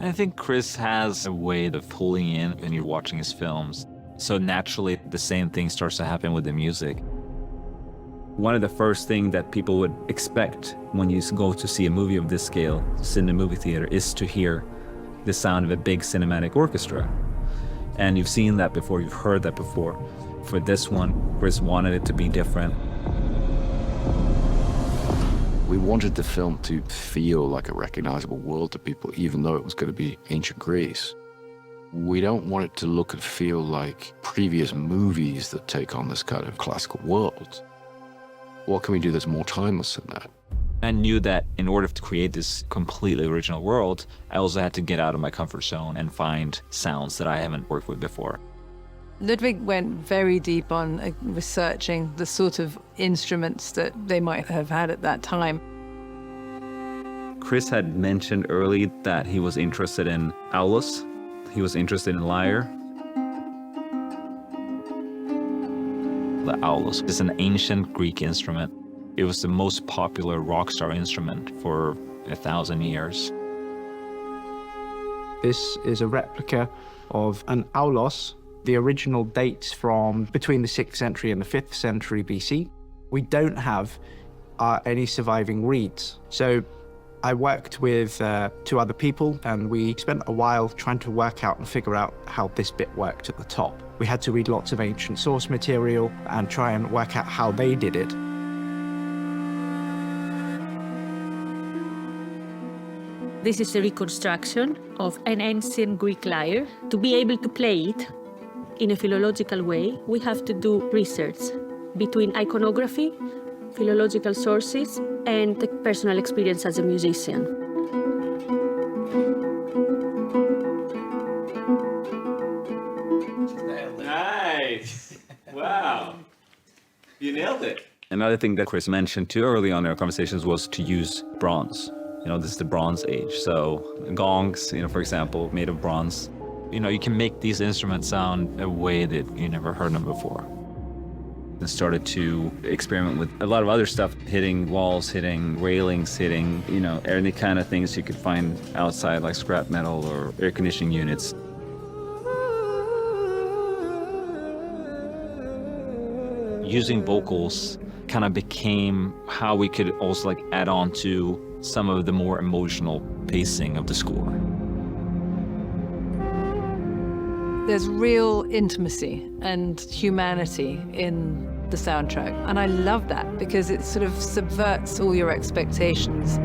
I think Chris has a way of pulling in when you're watching his films. So naturally, the same thing starts to happen with the music. One of the first things that people would expect when you go to see a movie of this scale, sit in a movie theater, is to hear the sound of a big cinematic orchestra. And you've seen that before, you've heard that before. For this one, Chris wanted it to be different. We wanted the film to feel like a recognizable world to people, even though it was going to be ancient Greece. We don't want it to look and feel like previous movies that take on this kind of classical world. What can we do that's more timeless than that? I knew that in order to create this completely original world, I also had to get out of my comfort zone and find sounds that I haven't worked with before. Ludwig went very deep on researching the sort of instruments that they might have had at that time. Chris had mentioned early that he was interested in aulos. He was interested in lyre. The aulos is an ancient Greek instrument. It was the most popular rock star instrument for 1,000 years. This is a replica of an aulos. The original dates from between the 6th century and the 5th century BC. We don't have any surviving reeds. So I worked with 2 other people, and we spent a while trying to work out and figure out how this bit worked at the top. We had to read lots of ancient source material and try and work out how they did it. This is a reconstruction of an ancient Greek lyre. To be able to play it in a philological way, we have to do research between iconography, philological sources, and the personal experience as a musician. Nice! Wow! You nailed it. Another thing that Chris mentioned too early on in our conversations was to use bronze. This is the Bronze Age. So gongs, for example, made of bronze. You can make these instruments sound a way that you never heard them before. And started to experiment with a lot of other stuff, hitting walls, hitting railings, hitting, any kind of things you could find outside, like scrap metal or air conditioning units. Using vocals kind of became how we could also add on to some of the more emotional pacing of the score. There's real intimacy and humanity in the soundtrack. And I love that because it sort of subverts all your expectations.